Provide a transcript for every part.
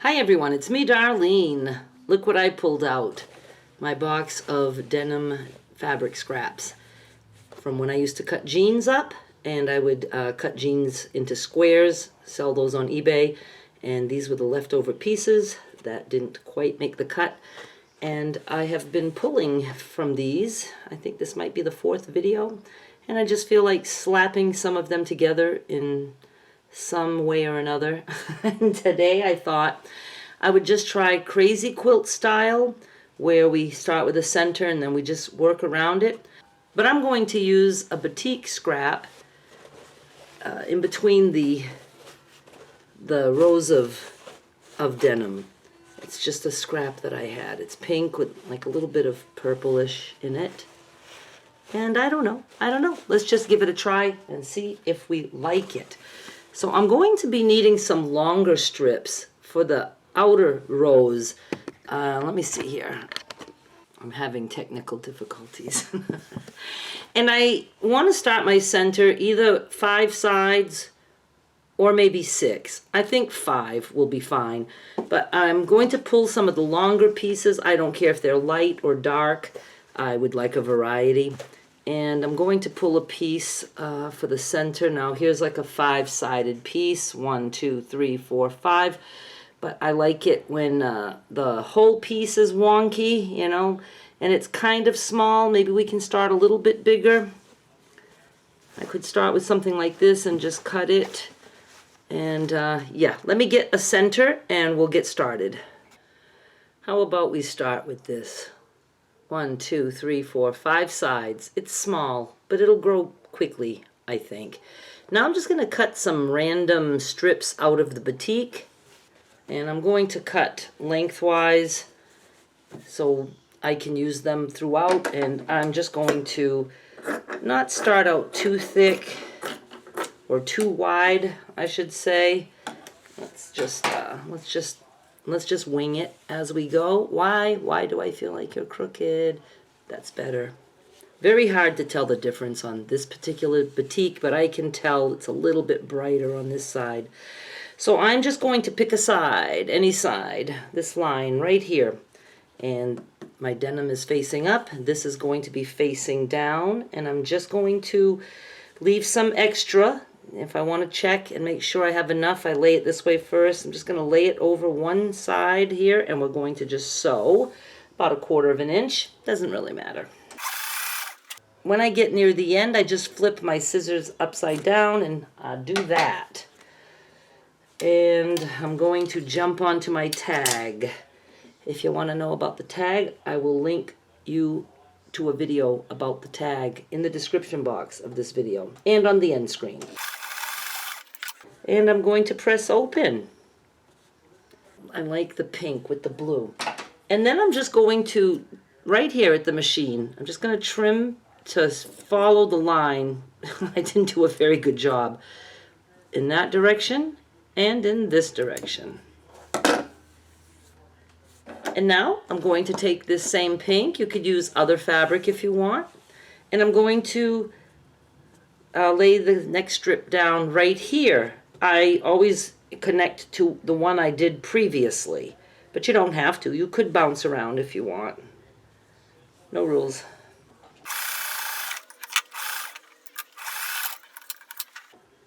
Hi everyone, it's me Darlene. Look what I pulled out. My box of denim fabric scraps from when I used to cut jeans up, and I would cut jeans into squares, sell those on eBay, and these were the leftover pieces that didn't quite make the cut. And I have been pulling from these. I think this might be the 4th video, and I just feel like slapping some of them together in some way or another. And today I thought I would just try crazy quilt style, where we start with a center and then we just work around it. But I'm going to use a batik scrap in between the rows of denim. It's just a scrap that I had. It's pink with like a little bit of purplish in it. And I don't know. Let's just give it a try and see if we like it. So I'm going to be needing some longer strips for the outer rows. Let me see here. I'm having technical difficulties. And I want to start my center either 5 sides or maybe 6. I think 5 will be fine. But I'm going to pull some of the longer pieces. I don't care if they're light or dark. I would like a variety. And I'm going to pull a piece for the center. Now here's like a 5-sided piece, 1, 2, 3, 4, 5. But I like it when the whole piece is wonky, you know, and it's kind of small. Maybe we can start a little bit bigger. I could start with something like this and just cut it. And yeah, let me get a center and we'll get started. How about we start with this? 1, 2, 3, 4, 5 sides. It's small, but it'll grow quickly, I think. Now I'm just going to cut some random strips out of the batik, and I'm going to cut lengthwise so I can use them throughout, and I'm just going to not start out too thick or too wide, I should say. Let's just wing it as we go. Why do I feel like you're crooked? That's better. Very hard to tell the difference on this particular batik, but I can tell it's a little bit brighter on this side. So I'm just going to pick a side, any side, this line right here. And my denim is facing up. This is going to be facing down, and I'm just going to leave some extra. If I want to check and make sure I have enough, I lay it this way first. I'm just going to lay it over one side here, and we're going to just sew about 1/4 inch. Doesn't really matter. When I get near the end, I just flip my scissors upside down and do that. And I'm going to jump onto my tag. If you want to know about the tag, I will link you to a video about the tag in the description box of this video and on the end screen. And I'm going to press open. I like the pink with the blue. And then I'm just going to, right here at the machine, I'm just going to trim to follow the line. I didn't do a very good job. In that direction and in this direction. And now I'm going to take this same pink. You could use other fabric if you want. And I'm going to lay the next strip down right here. I always connect to the one I did previously, but you don't have to. You could bounce around if you want. No rules.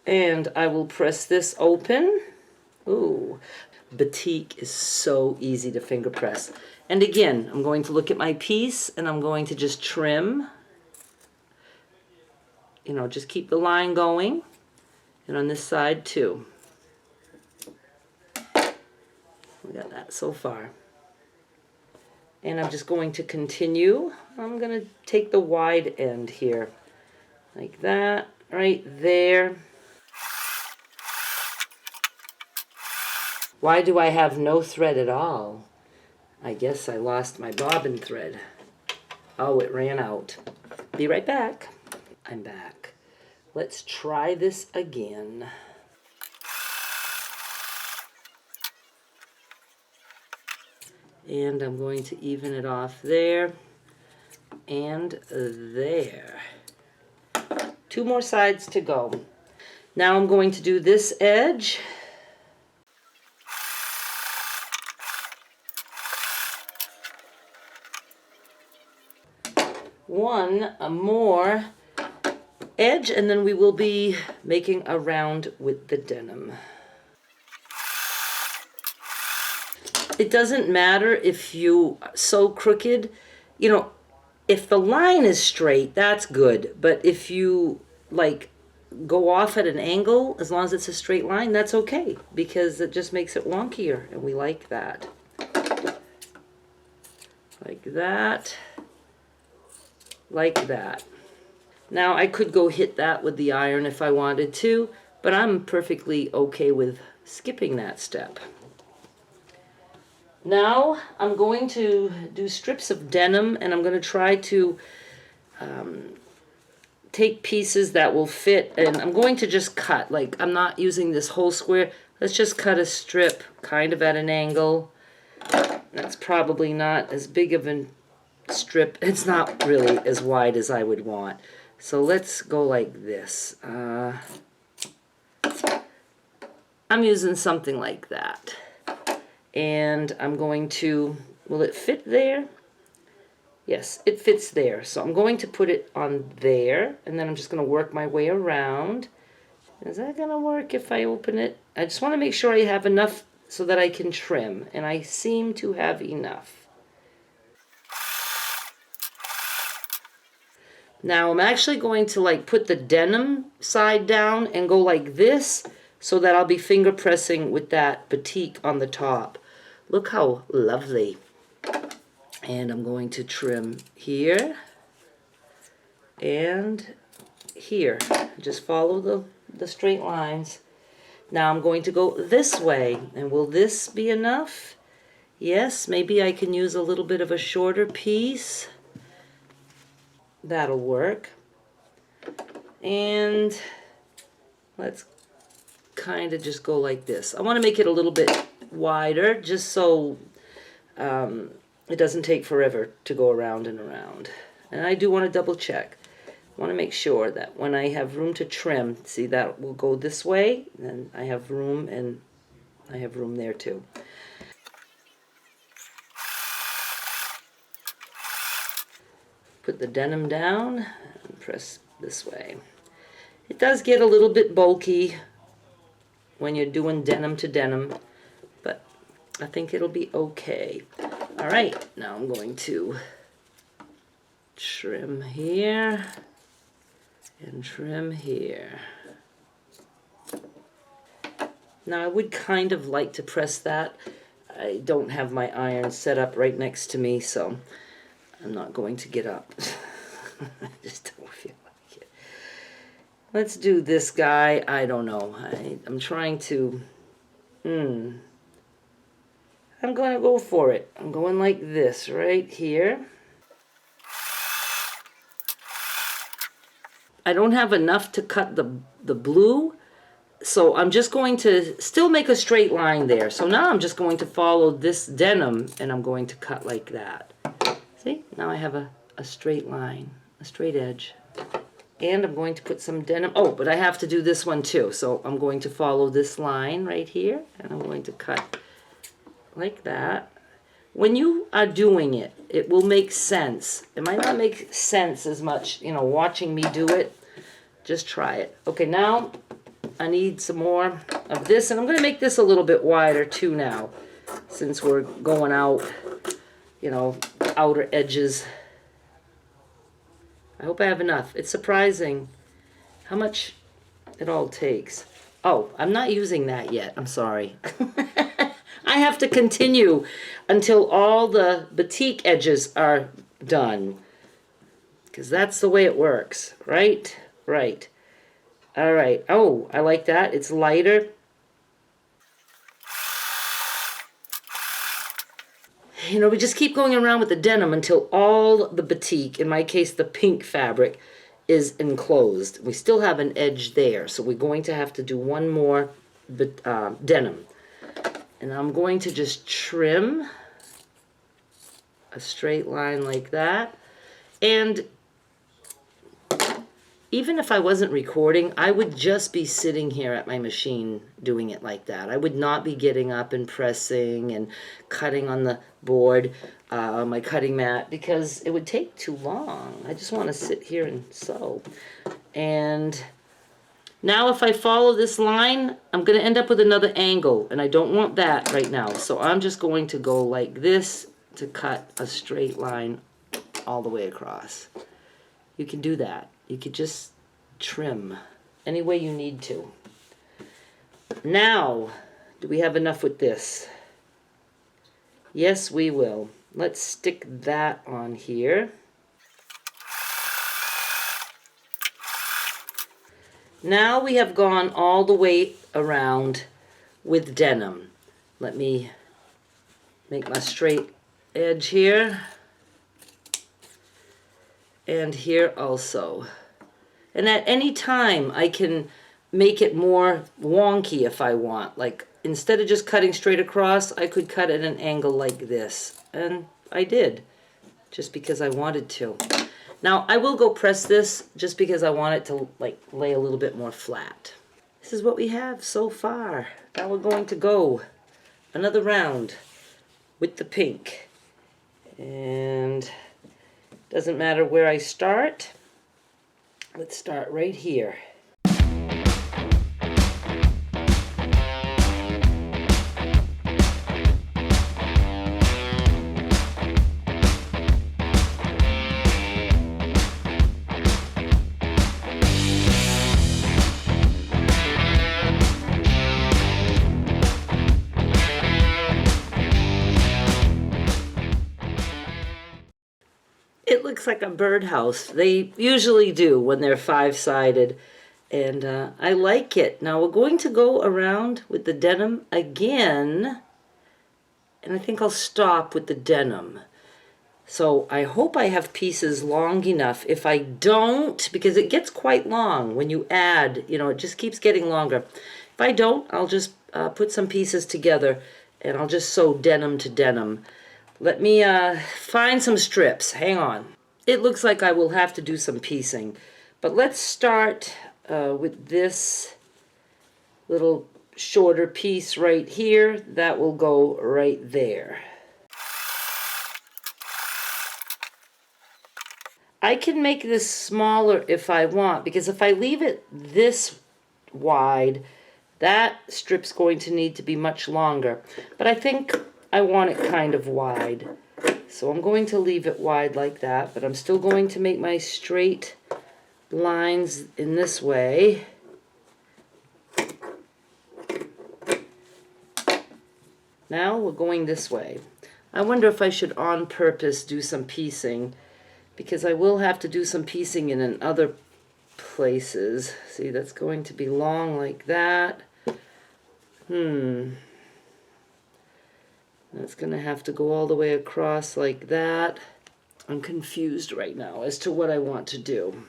And I will press this open. Ooh, batik is so easy to finger press. And again, I'm going to look at my piece and I'm going to just trim. You know, just keep the line going. And on this side too. We got that so far. And I'm just going to continue. I'm going to take the wide end here. Like that, right there. Why do I have no thread at all? I guess I lost my bobbin thread. Oh, it ran out. Be right back. I'm back. Let's try this again. And I'm going to even it off there and there. 2 more sides to go. Now I'm going to do this edge one more edge, and then we will be making a round with the denim. It doesn't matter if you sew crooked. You know, if the line is straight, that's good. But if you like go off at an angle, as long as it's a straight line, that's okay, because it just makes it wonkier, and we like that. Like that. Like that. Now I could go hit that with the iron if I wanted to, but I'm perfectly okay with skipping that step. Now I'm going to do strips of denim, and I'm going to try to take pieces that will fit, and I'm going to just cut. Like, I'm not using this whole square. Let's just cut a strip kind of at an angle. That's probably not as big of a strip. It's not really as wide as I would want. So let's go like this. I'm using something like that. And I'm going to, will it fit there? Yes, it fits there. So I'm going to put it on there, and then I'm just going to work my way around. Is that going to work if I open it? I just want to make sure I have enough so that I can trim, and I seem to have enough. Now I'm actually going to like put the denim side down and go like this, so that I'll be finger pressing with that batik on the top. Look how lovely. And I'm going to trim here and here. Just follow the straight lines. Now I'm going to go this way. And will this be enough? Yes, maybe I can use a little bit of a shorter piece. That'll work. And let's kind of just go like this. I want to make it a little bit wider, just so it doesn't take forever to go around and around. And I do want to double check. I want to make sure that when I have room to trim, see, that will go this way, and I have room, and I have room there too. Put the denim down and press this way. It does get a little bit bulky when you're doing denim to denim, but I think it'll be okay. All right, now I'm going to trim here and trim here. Now I would kind of like to press that. I don't have my iron set up right next to me, so I'm not going to get up. I just don't feel like it. Let's do this guy. I don't know. I'm trying to... I'm going to go for it. I'm going like this right here. I don't have enough to cut the blue, so I'm just going to still make a straight line there. So now I'm just going to follow this denim, and I'm going to cut like that. See? Now I have a straight line, a straight edge. And I'm going to put some denim. Oh, but I have to do this one too. So I'm going to follow this line right here, and I'm going to cut like that. When you are doing it, it will make sense. It might not make sense as much, you know, watching me do it. Just try it. Okay, now I need some more of this, and I'm going to make this a little bit wider too now, since we're going out, you know, outer edges. I hope I have enough. It's surprising how much it all takes. Oh, I'm not using that yet. I'm sorry. I have to continue until all the batik edges are done, because that's the way it works, right? Right. All right. Oh, I like that. It's lighter. You know, we just keep going around with the denim until all the batik, in my case the pink fabric, is enclosed. We still have an edge there, so we're going to have to do one more denim. And I'm going to just trim a straight line like that. And even if I wasn't recording, I would just be sitting here at my machine doing it like that. I would not be getting up and pressing and cutting on the board, on my cutting mat, because it would take too long. I just want to sit here and sew. And now if I follow this line, I'm going to end up with another angle, and I don't want that right now. So I'm just going to go like this to cut a straight line all the way across. You can do that. You could just trim any way you need to. Now, do we have enough with this? Yes, we will. Let's stick that on here. Now we have gone all the way around with denim. Let me make my straight edge here. And here also. And at any time I can make it more wonky if I want. Like instead of just cutting straight across, I could cut at an angle like this. And I did, just because I wanted to. Now I will go press this just because I want it to like lay a little bit more flat. This is what we have so far. Now we're going to go another round with the pink. And doesn't matter where I start. Let's start right here. It looks like a birdhouse. They usually do when they're five-sided, and I like it. Now we're going to go around with the denim again, and I think I'll stop with the denim. So I hope I have pieces long enough. If I don't, because it gets quite long when you add, you know, it just keeps getting longer. If I don't, I'll just put some pieces together, and I'll just sew denim to denim. Let me find some strips. Hang on. It looks like I will have to do some piecing. But let's start with this little shorter piece right here. That will go right there. I can make this smaller if I want, because if I leave it this wide, that strip's going to need to be much longer. But I think I want it kind of wide. So I'm going to leave it wide like that, but I'm still going to make my straight lines in this way. Now we're going this way. I wonder if I should on purpose do some piecing, because I will have to do some piecing in other places. See, that's going to be long like that. That's going to have to go all the way across like that. I'm confused right now as to what I want to do.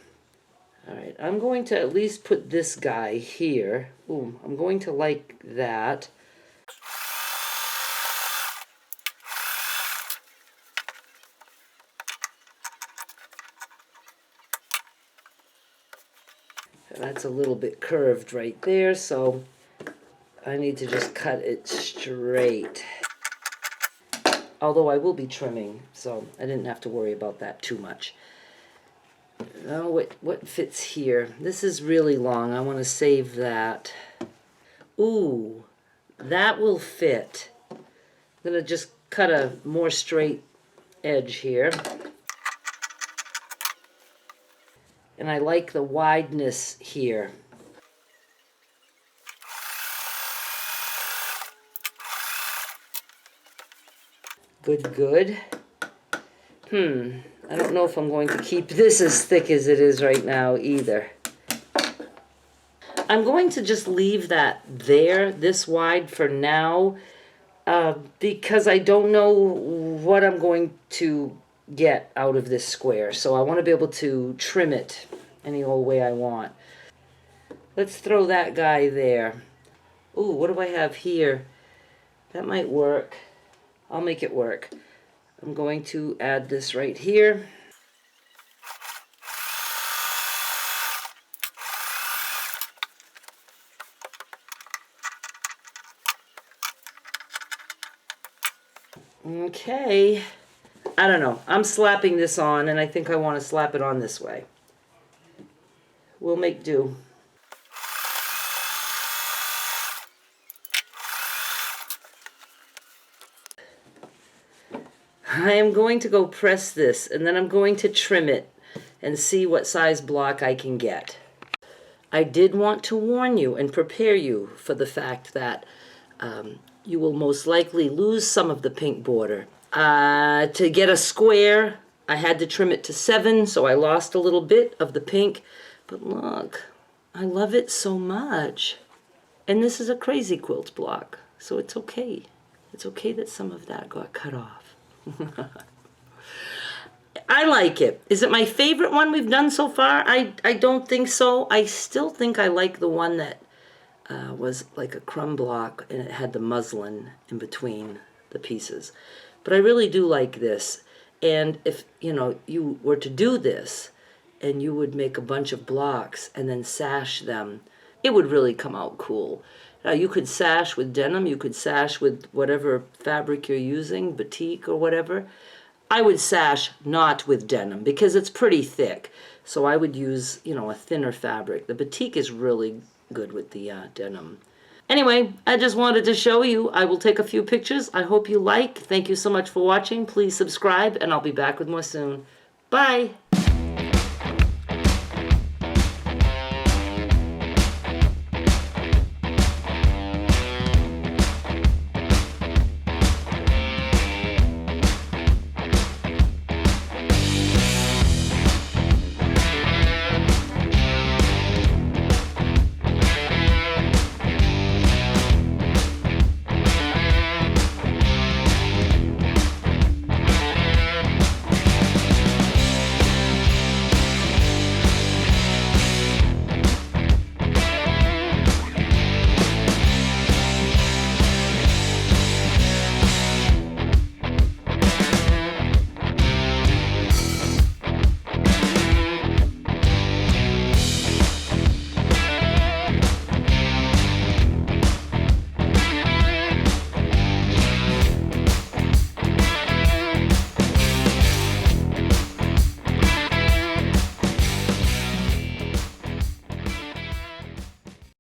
All right, I'm going to at least put this guy here. Ooh, I'm going to like that. That's a little bit curved right there, so I need to just cut it straight. Although I will be trimming, so I didn't have to worry about that too much. Now what fits here? This is really long. I want to save that. Ooh, that will fit. I'm going to just cut a more straight edge here. And I like the wideness here. Good, good. I don't know if I'm going to keep this as thick as it is right now either. I'm going to just leave that there, this wide for now, because I don't know what I'm going to get out of this square. So I want to be able to trim it any old way I want. Let's throw that guy there. Ooh, what do I have here? That might work. I'll make it work. I'm going to add this right here. Okay. I don't know. I'm slapping this on, and I think I want to slap it on this way. We'll make do. I am going to go press this, and then I'm going to trim it and see what size block I can get. I did want to warn you and prepare you for the fact that you will most likely lose some of the pink border. To get a square, I had to trim it to 7, so I lost a little bit of the pink. But look, I love it so much. And this is a crazy quilt block, so it's okay. It's okay that some of that got cut off. I like it. Is it my favorite one we've done so far? I don't think so. I still think I like the one that was like a crumb block and it had the muslin in between the pieces. But I really do like this. And if, you know, you were to do this and you would make a bunch of blocks and then sash them, it would really come out cool. Now you could sash with denim, you could sash with whatever fabric you're using, batik or whatever. I would sash not with denim because it's pretty thick. So I would use, you know, a thinner fabric. The batik is really good with the denim. Anyway, I just wanted to show you. I will take a few pictures. I hope you like. Thank you so much for watching. Please subscribe, and I'll be back with more soon. Bye.